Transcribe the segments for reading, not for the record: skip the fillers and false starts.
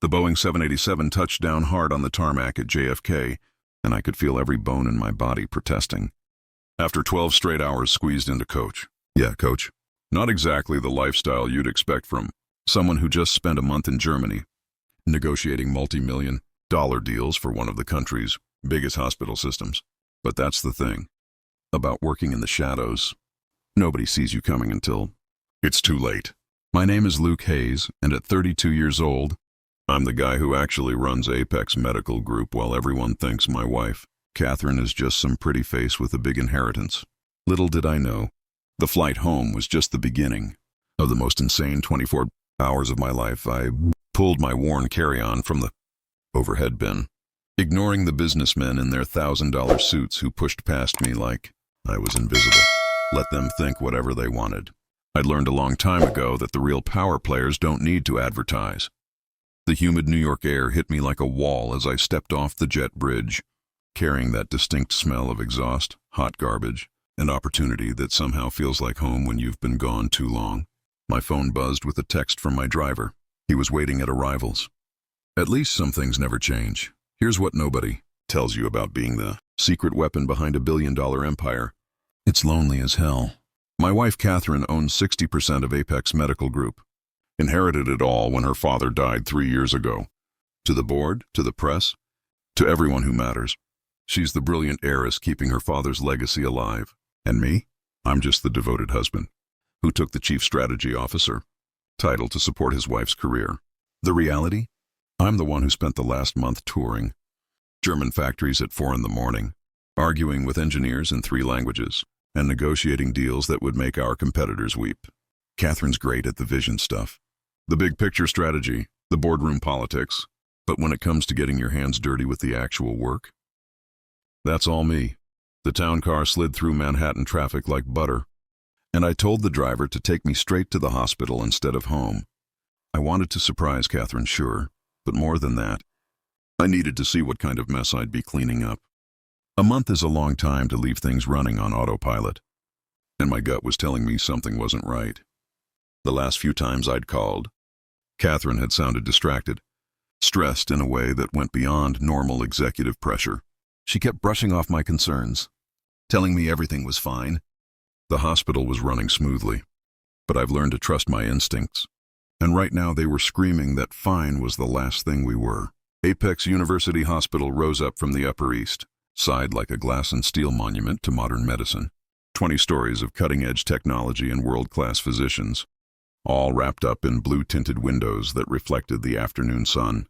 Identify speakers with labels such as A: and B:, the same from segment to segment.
A: The Boeing 787 touched down hard on the tarmac at JFK, and I could feel every bone in my body protesting. After 12 straight hours squeezed into coach. Yeah, coach. Not exactly the lifestyle you'd expect from someone who just spent a month in Germany, negotiating multi-million-dollar deals for one of the country's biggest hospital systems. But that's the thing about working in the shadows. Nobody sees you coming until it's too late. My name is Luke Hayes, and at 32 years old, I'm the guy who actually runs Apex Medical Group while everyone thinks my wife, Catherine, is just some pretty face with a big inheritance. Little did I know, the flight home was just the beginning of the most insane 24 hours of my life. I pulled my worn carry-on from the overhead bin, ignoring the businessmen in their $1,000 suits who pushed past me like I was invisible. Let them think whatever they wanted. I'd learned a long time ago that the real power players don't need to advertise. The humid New York air hit me like a wall as I stepped off the jet bridge, carrying that distinct smell of exhaust, hot garbage, and opportunity that somehow feels like home when you've been gone too long. My phone buzzed with a text from my driver. He was waiting at arrivals. At least some things never change. Here's what nobody tells you about being the secret weapon behind a billion-dollar empire. It's lonely as hell. My wife Catherine owns 60% of Apex Medical Group. Inherited it all when her father died 3 years ago. To the board, to the press, to everyone who matters. She's the brilliant heiress keeping her father's legacy alive. And me? I'm just the devoted husband who took the chief strategy officer title to support his wife's career. The reality? I'm the one who spent the last month touring German factories at 4 a.m, arguing with engineers in 3 languages, and negotiating deals that would make our competitors weep. Catherine's great at the vision stuff, the big picture strategy, the boardroom politics, but when it comes to getting your hands dirty with the actual work, that's all me. The town car slid through Manhattan traffic like butter, and I told the driver to take me straight to the hospital instead of home. I wanted to surprise Catherine, sure, but more than that, I needed to see what kind of mess I'd be cleaning up. A month is a long time to leave things running on autopilot, and my gut was telling me something wasn't right. The last few times I'd called, Catherine had sounded distracted, stressed in a way that went beyond normal executive pressure. She kept brushing off my concerns, telling me everything was fine. The hospital was running smoothly, but I've learned to trust my instincts. And right now they were screaming that fine was the last thing we were. Apex University Hospital rose up from the Upper East, sighed like a glass and steel monument to modern medicine. 20 stories of cutting-edge technology and world-class physicians, all wrapped up in blue-tinted windows that reflected the afternoon sun.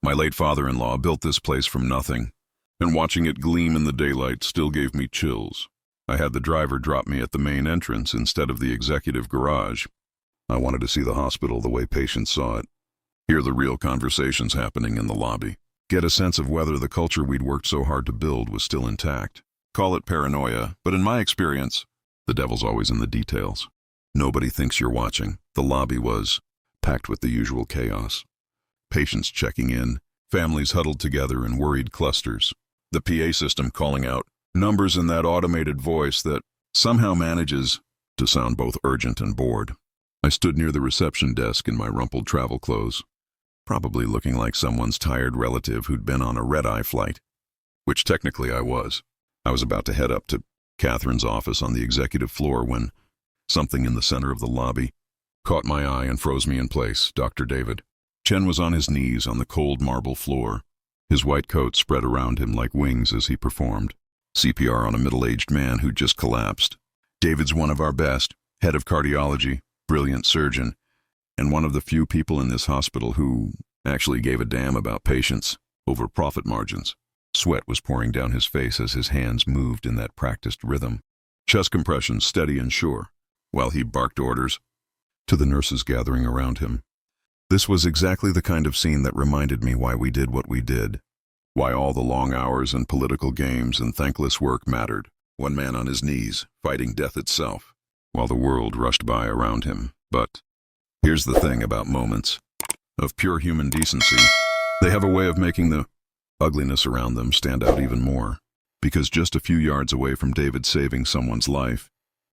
A: My late father-in-law built this place from nothing, and watching it gleam in the daylight still gave me chills. I had the driver drop me at the main entrance instead of the executive garage. I wanted to see the hospital the way patients saw it, hear the real conversations happening in the lobby, get a sense of whether the culture we'd worked so hard to build was still intact. Call it paranoia, but in my experience, the devil's always in the details. Nobody thinks you're watching. The lobby was packed with the usual chaos. Patients checking in, families huddled together in worried clusters, the PA system calling out numbers in that automated voice that somehow manages to sound both urgent and bored. I stood near the reception desk in my rumpled travel clothes, probably looking like someone's tired relative who'd been on a red-eye flight, which technically I was. I was about to head up to Catherine's office on the executive floor when something in the center of the lobby caught my eye and froze me in place. Dr. David Chen was on his knees on the cold marble floor, his white coat spread around him like wings as he performed CPR on a middle-aged man who'd just collapsed. David's one of our best, head of cardiology, brilliant surgeon, and one of the few people in this hospital who actually gave a damn about patients over profit margins. Sweat was pouring down his face as his hands moved in that practiced rhythm. Chest compressions steady and sure, while he barked orders to the nurses gathering around him. This was exactly the kind of scene that reminded me why we did what we did, why all the long hours and political games and thankless work mattered. One man on his knees, fighting death itself, while the world rushed by around him. But here's the thing about moments of pure human decency. They have a way of making the ugliness around them stand out even more, because just a few yards away from David saving someone's life,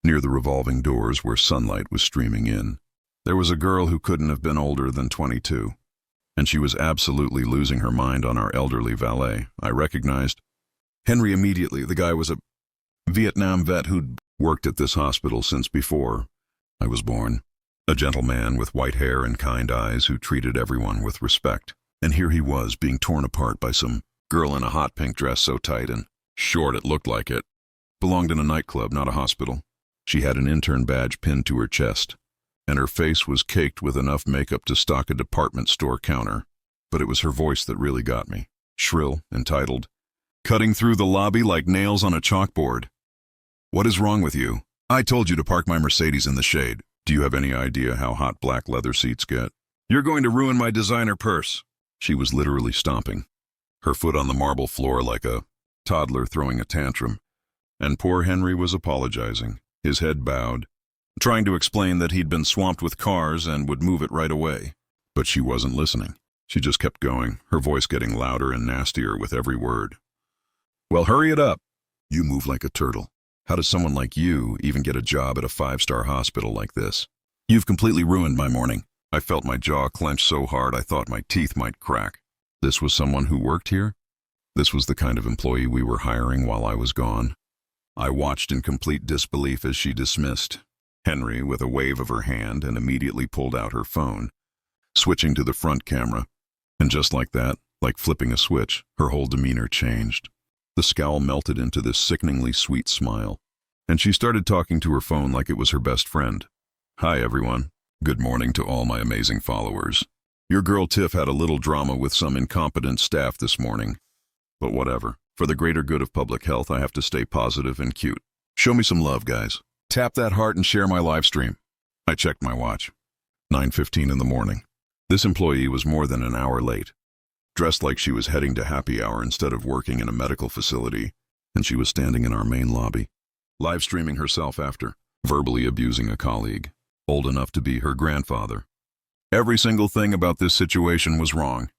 A: near the revolving doors where sunlight was streaming in, there was a girl who couldn't have been older than 22. and she was absolutely losing her mind on our elderly valet. I recognized Henry immediately. The guy was a Vietnam vet who'd worked at this hospital since before I was born. A gentleman with white hair and kind eyes who treated everyone with respect. And here he was, being torn apart by some girl in a hot pink dress so tight and short it looked like it belonged in a nightclub, not a hospital. She had an intern badge pinned to her chest, and her face was caked with enough makeup to stock a department store counter. But it was her voice that really got me. Shrill, entitled, cutting through the lobby like nails on a chalkboard. What is wrong with you? I told you to park my Mercedes in the shade. Do you have any idea how hot black leather seats get? You're going to ruin my designer purse. She was literally stomping, her foot on the marble floor like a toddler throwing a tantrum. And poor Henry was apologizing, his head bowed, trying to explain that he'd been swamped with cars and would move it right away. But she wasn't listening. She just kept going, her voice getting louder and nastier with every word. Well, hurry it up. You move like a turtle. How does someone like you even get a job at a 5-star hospital like this? You've completely ruined my morning. I felt my jaw clench so hard I thought my teeth might crack. This was someone who worked here? This was the kind of employee we were hiring while I was gone. I watched in complete disbelief as she dismissed Henry with a wave of her hand and immediately pulled out her phone, switching to the front camera. And just like that, like flipping a switch, her whole demeanor changed. The scowl melted into this sickeningly sweet smile, and she started talking to her phone like it was her best friend. Hi, everyone. Good morning to all my amazing followers. Your girl Tiff had a little drama with some incompetent staff this morning. But whatever. For the greater good of public health, I have to stay positive and cute. Show me some love, guys. Tap that heart and share my live stream. I checked my watch. 9:15 in the morning. This employee was more than an hour late. Dressed like she was heading to happy hour instead of working in a medical facility, and she was standing in our main lobby, live streaming herself after, verbally abusing a colleague, old enough to be her grandfather. Every single thing about this situation was wrong.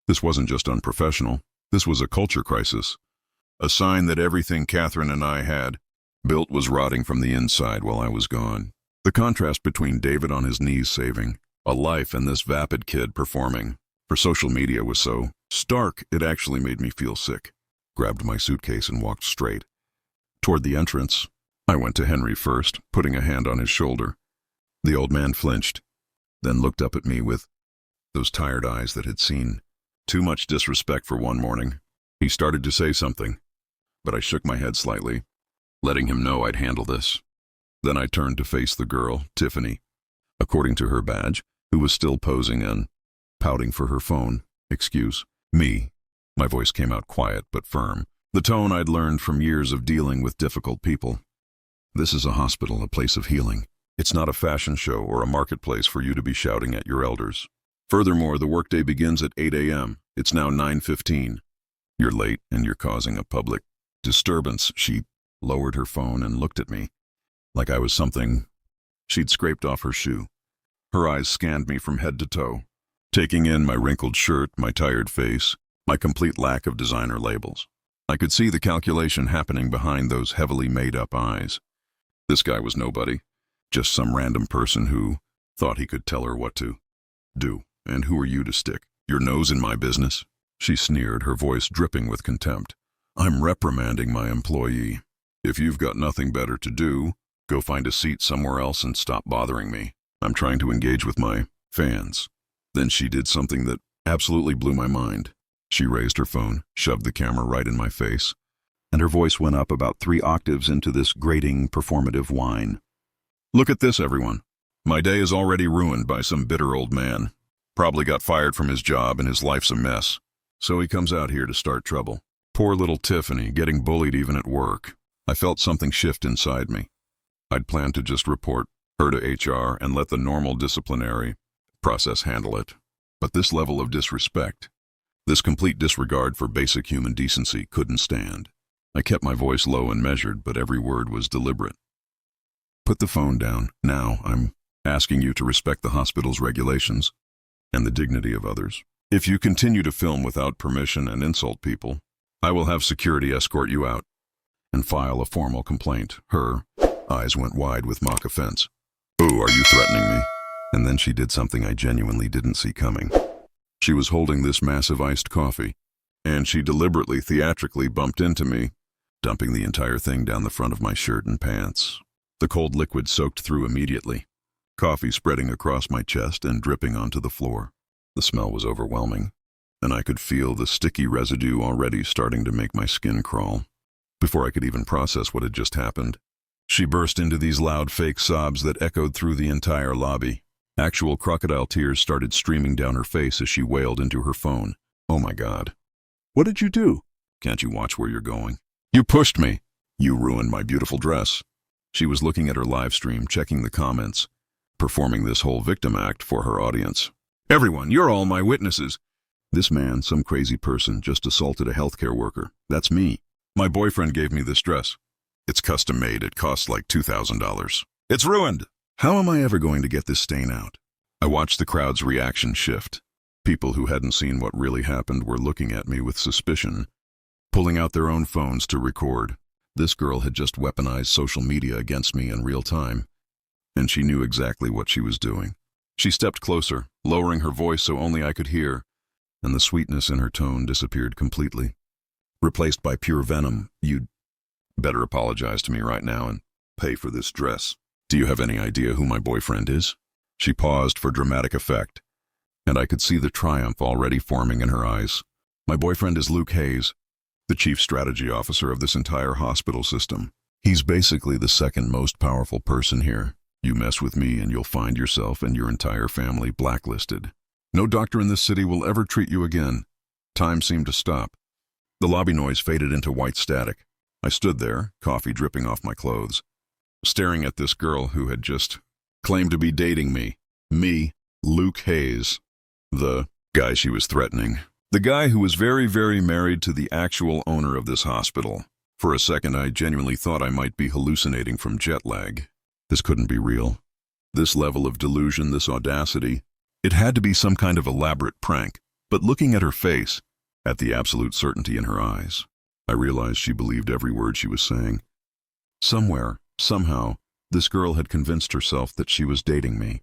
A: This wasn't just unprofessional. This was a culture crisis. A sign that everything Catherine and I had built was rotting from the inside while I was gone. The contrast between David on his knees saving a life and this vapid kid performing for social media was so stark it actually made me feel sick. Grabbed my suitcase and walked straight toward the entrance. I went to Henry first, putting a hand on his shoulder. The old man flinched, then looked up at me with those tired eyes that had seen too much disrespect for one morning. He started to say something, but I shook my head slightly, letting him know I'd handle this. Then I turned to face the girl, Tiffany, according to her badge, who was still posing and pouting for her phone. Excuse me. My voice came out quiet but firm, the tone I'd learned from years of dealing with difficult people. This is a hospital, a place of healing. It's not a fashion show or a marketplace for you to be shouting at your elders. Furthermore, the workday begins at 8 a.m. It's now 9:15. You're late and you're causing a public disturbance. She lowered her phone and looked at me like I was something she'd scraped off her shoe. Her eyes scanned me from head to toe, taking in my wrinkled shirt, my tired face, my complete lack of designer labels. I could see the calculation happening behind those heavily made-up eyes. This guy was nobody, just some random person who thought he could tell her what to do. And who are you to stick your nose in my business? She sneered, her voice dripping with contempt. I'm reprimanding my employee. If you've got nothing better to do, go find a seat somewhere else and stop bothering me. I'm trying to engage with my fans. Then she did something that absolutely blew my mind. She raised her phone, shoved the camera right in my face, and her voice went up about 3 octaves into this grating, performative whine. Look at this, everyone. My day is already ruined by some bitter old man. Probably got fired from his job and his life's a mess. So he comes out here to start trouble. Poor little Tiffany, getting bullied even at work. I felt something shift inside me. I'd planned to just report her to HR and let the normal disciplinary process handle it. But this level of disrespect, this complete disregard for basic human decency, couldn't stand. I kept my voice low and measured, but every word was deliberate. Put the phone down. Now, I'm asking you to respect the hospital's regulations and the dignity of others. If you continue to film without permission and insult people, I will have security escort you out and file a formal complaint. Her eyes went wide with mock offense. Ooh, are you threatening me? And then she did something I genuinely didn't see coming. She was holding this massive iced coffee, and she deliberately, theatrically bumped into me, dumping the entire thing down the front of my shirt and pants. The cold liquid soaked through immediately, coffee spreading across my chest and dripping onto the floor. The smell was overwhelming, and I could feel the sticky residue already starting to make my skin crawl. Before I could even process what had just happened, she burst into these loud fake sobs that echoed through the entire lobby. Actual crocodile tears started streaming down her face as she wailed into her phone. "Oh my God. What did you do? Can't you watch where you're going? You pushed me. You ruined my beautiful dress." She was looking at her live stream, checking the comments, performing this whole victim act for her audience. "Everyone, you're all my witnesses. This man, some crazy person, just assaulted a healthcare worker. That's me. My boyfriend gave me this dress. It's custom made. It costs like $2,000. It's ruined. How am I ever going to get this stain out?" I watched the crowd's reaction shift. People who hadn't seen what really happened were looking at me with suspicion, pulling out their own phones to record. This girl had just weaponized social media against me in real time, and she knew exactly what she was doing. She stepped closer, lowering her voice so only I could hear, and the sweetness in her tone disappeared completely, replaced by pure venom. "You'd better apologize to me right now and pay for this dress. Do you have any idea who my boyfriend is?" She paused for dramatic effect, and I could see the triumph already forming in her eyes. "My boyfriend is Luke Hayes, the chief strategy officer of this entire hospital system. He's basically the second most powerful person here. You mess with me and you'll find yourself and your entire family blacklisted. No doctor in this city will ever treat you again." Time seemed to stop. The lobby noise faded into white static. I stood there, coffee dripping off my clothes, staring at this girl who had just claimed to be dating me. Me, Luke Hayes, the guy she was threatening. The guy who was very, very married to the actual owner of this hospital. For a second, I genuinely thought I might be hallucinating from jet lag. This couldn't be real. This level of delusion, this audacity, it had to be some kind of elaborate prank. But looking at her face, at the absolute certainty in her eyes, I realized she believed every word she was saying. Somewhere, somehow, this girl had convinced herself that she was dating me,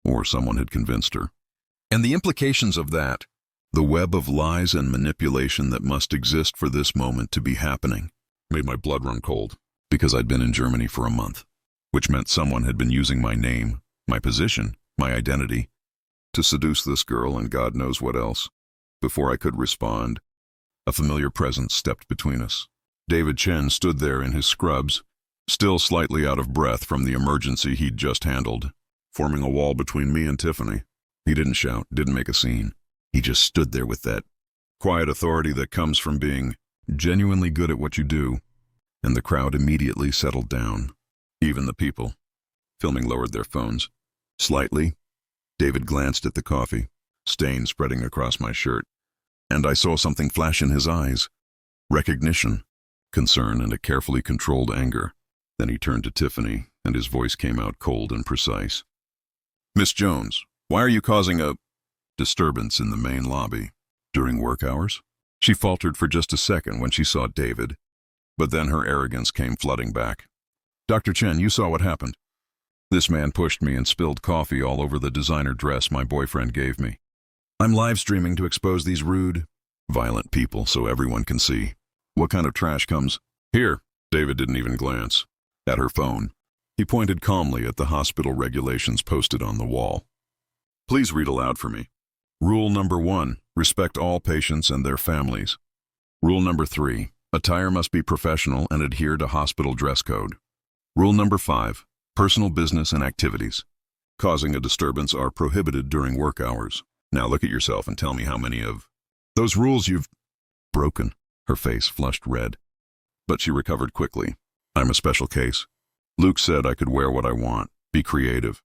A: or someone had convinced her. And the implications of that, the web of lies and manipulation that must exist for this moment to be happening, made my blood run cold, because I'd been in Germany for a month, which meant someone had been using my name, my position, my identity, to seduce this girl and God knows what else. Before I could respond, a familiar presence stepped between us. David Chen stood there in his scrubs, still slightly out of breath from the emergency he'd just handled, forming a wall between me and Tiffany. He didn't shout, didn't make a scene. He just stood there with that quiet authority that comes from being genuinely good at what you do, and the crowd immediately settled down. Even the people filming lowered their phones. Slightly, David glanced at the coffee, stain spreading across my shirt, and I saw something flash in his eyes. Recognition, concern, and a carefully controlled anger. Then he turned to Tiffany, and his voice came out cold and precise. "Miss Jones, why are you causing a disturbance in the main lobby during work hours?" She faltered for just a second when she saw David, but then her arrogance came flooding back. "Dr. Chen, you saw what happened. This man pushed me and spilled coffee all over the designer dress my boyfriend gave me. I'm live streaming to expose these rude, violent people so everyone can see what kind of trash comes here." David didn't even glance at her phone. He pointed calmly at the hospital regulations posted on the wall. "Please read aloud for me. Rule number 1, respect all patients and their families. Rule number 3, attire must be professional and adhere to hospital dress code. Rule number 5, personal business and activities causing a disturbance are prohibited during work hours. Now look at yourself and tell me how many of those rules you've broken." Her face flushed red, but she recovered quickly. "I'm a special case. Luke said I could wear what I want, be creative.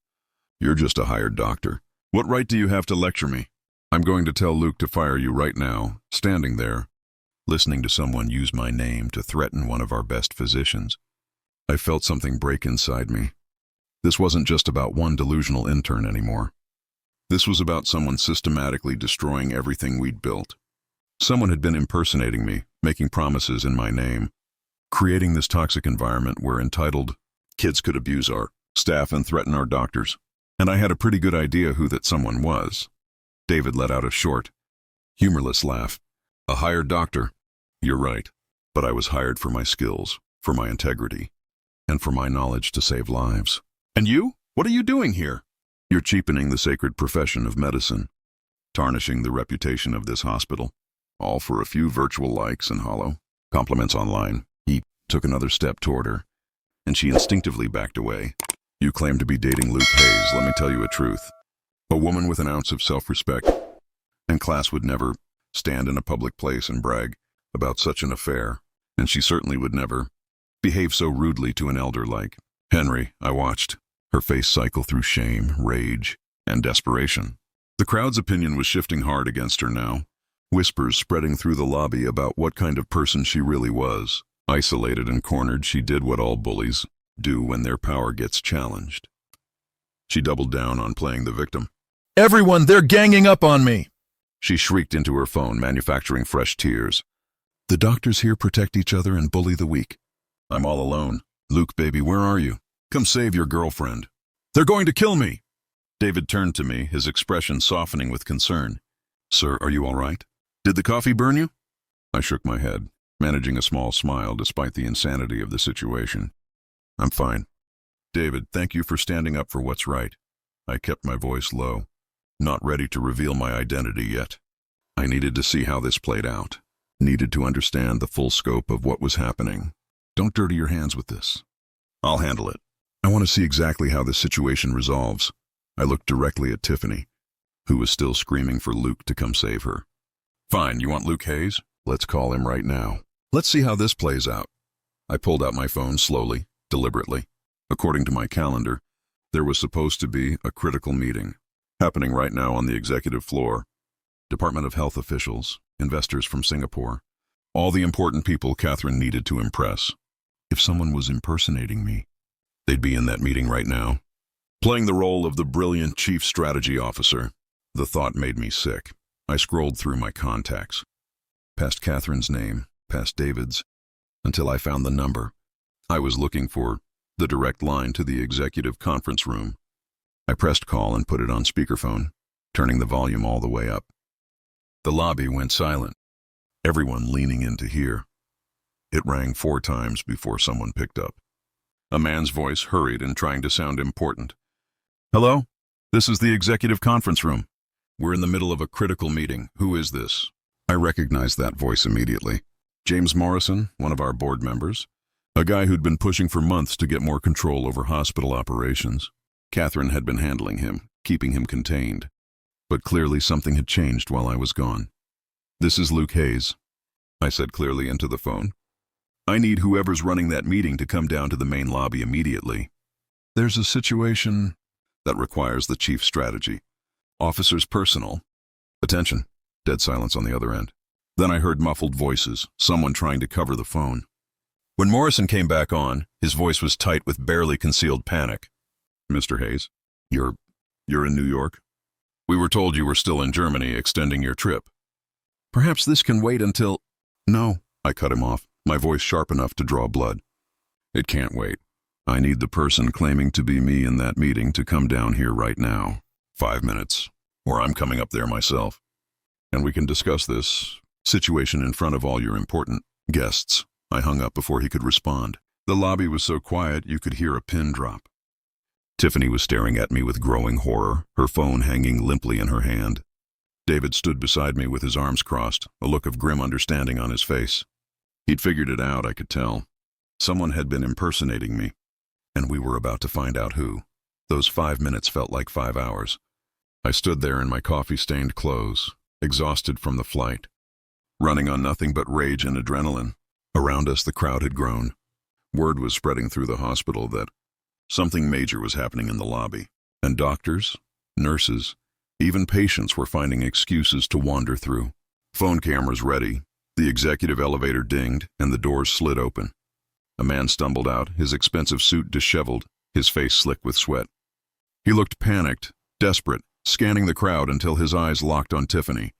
A: You're just a hired doctor. What right do you have to lecture me? I'm going to tell Luke to fire you right now." Standing there, listening to someone use my name to threaten one of our best physicians, I felt something break inside me. This wasn't just about one delusional intern anymore. This was about someone systematically destroying everything we'd built. Someone had been impersonating me, making promises in my name, creating this toxic environment where entitled kids could abuse our staff and threaten our doctors. And I had a pretty good idea who that someone was. David let out a short, Humorless laugh. A hired doctor? You're right. But I was hired for my skills, for my integrity, and for my knowledge to save lives. And you? What are you doing here? You're cheapening the sacred profession of medicine, tarnishing the reputation of this hospital, all for a few virtual likes and hollow compliments online. He took another step toward her, and she instinctively backed away. You claim to be dating Luke Hayes. Let me tell you a truth. A woman with an ounce of self-respect and class would never stand in a public place and brag about such an affair, and she certainly would never behave so rudely to an elder like Henry. I watched her face cycle through shame, rage, and desperation. The crowd's opinion was shifting hard against her now, whispers spreading through the lobby about what kind of person she really was. Isolated and cornered, she did what all bullies do when their power gets challenged. She doubled down on playing the victim. Everyone, they're ganging up on me! She shrieked into her phone, manufacturing fresh tears. The doctors here protect each other and bully the weak. I'm all alone. Luke, baby, where are you? Come save your girlfriend. They're going to kill me! David turned to me, his expression softening with concern. Sir, are you all right? Did the coffee burn you? I shook my head, managing a small smile despite the insanity of the situation. I'm fine. David, thank you for standing up for what's right. I kept my voice low, not ready to reveal my identity yet. I needed to see how this played out, needed to understand the full scope of what was happening. Don't dirty your hands with this. I'll handle it. I want to see exactly how this situation resolves. I looked directly at Tiffany, who was still screaming for Luke to come save her. Fine, you want Luke Hayes? Let's call him right now. Let's see how this plays out. I pulled out my phone slowly, deliberately. According to my calendar, there was supposed to be a critical meeting happening right now on the executive floor. Department of Health officials, investors from Singapore, all the important people Catherine needed to impress. If someone was impersonating me, they'd be in that meeting right now, playing the role of the brilliant chief strategy officer. The thought made me sick. I scrolled through my contacts, past Catherine's name, past David's, until I found the number. I was looking for the direct line to the executive conference room. I pressed call and put it on speakerphone, turning the volume all the way up. The lobby went silent, everyone leaning in to hear. It rang 4 times before someone picked up. A man's voice, hurried and trying to sound important. Hello? This is the executive conference room. We're in the middle of a critical meeting. Who is this? I recognized that voice immediately. James Morrison, one of our board members. A guy who'd been pushing for months to get more control over hospital operations. Catherine had been handling him, keeping him contained. But clearly something had changed while I was gone. This is Luke Hayes, I said clearly into the phone. I need whoever's running that meeting to come down to the main lobby immediately. There's a situation that requires the chief strategy. Officer's personal. Attention. Dead silence on the other end. Then I heard muffled voices, someone trying to cover the phone. When Morrison came back on, his voice was tight with barely concealed panic. Mr. Hayes, you're in New York? We were told you were still in Germany extending your trip. Perhaps this can wait until... No, I cut him off, my voice sharp enough to draw blood. It can't wait. I need the person claiming to be me in that meeting to come down here right now. 5 minutes, or I'm coming up there myself. And we can discuss this situation in front of all your important guests. I hung up before he could respond. The lobby was so quiet you could hear a pin drop. Tiffany was staring at me with growing horror, her phone hanging limply in her hand. David stood beside me with his arms crossed, a look of grim understanding on his face. He'd figured it out, I could tell. Someone had been impersonating me, and we were about to find out who. Those 5 minutes felt like 5 hours. I stood there in my coffee-stained clothes, exhausted from the flight, running on nothing but rage and adrenaline. Around us, the crowd had grown. Word was spreading through the hospital that something major was happening in the lobby, and doctors, nurses, even patients were finding excuses to wander through. Phone cameras ready, the executive elevator dinged, and the doors slid open. A man stumbled out, his expensive suit disheveled, his face slick with sweat. He looked panicked, desperate, scanning the crowd until his eyes locked on Tiffany.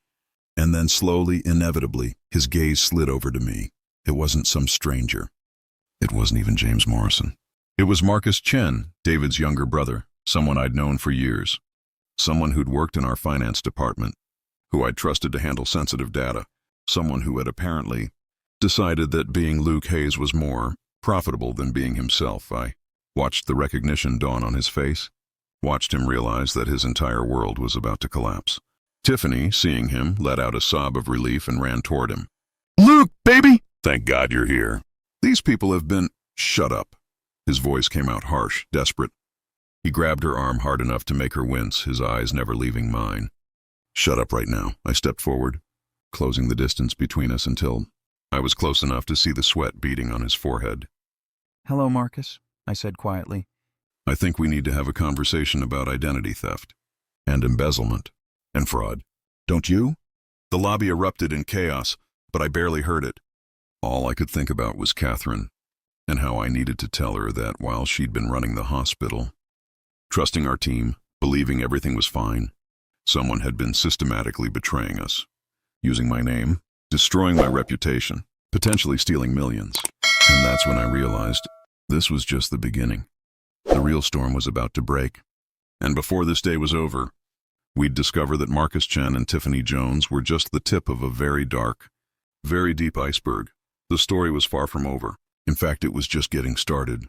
A: And then slowly, inevitably, his gaze slid over to me. It wasn't some stranger. It wasn't even James Morrison. It was Marcus Chen, David's younger brother, someone I'd known for years. Someone who'd worked in our finance department, who I'd trusted to handle sensitive data, someone who had apparently decided that being Luke Hayes was more profitable than being himself. I watched the recognition dawn on his face, watched him realize that his entire world was about to collapse. Tiffany, seeing him, let out a sob of relief and ran toward him. "Luke, baby! Thank God you're here. These people have been—" "Shut up." His voice came out harsh, desperate. He grabbed her arm hard enough to make her wince, his eyes never leaving mine. "Shut up right now." I stepped forward, closing the distance between us until I was close enough to see the sweat beading on his forehead.
B: "Hello, Marcus," I said quietly.
A: "I think we need to have a conversation about identity theft and embezzlement and fraud. Don't you?" The lobby erupted in chaos, but I barely heard it. All I could think about was Catherine, and how I needed to tell her that while she'd been running the hospital, trusting our team, believing everything was fine, someone had been systematically betraying us, using my name, destroying my reputation, potentially stealing millions. And that's when I realized this was just the beginning. The real storm was about to break. And before this day was over, we'd discover that Marcus Chen and Tiffany Jones were just the tip of a very dark, very deep iceberg. The story was far from over. In fact, it was just getting started.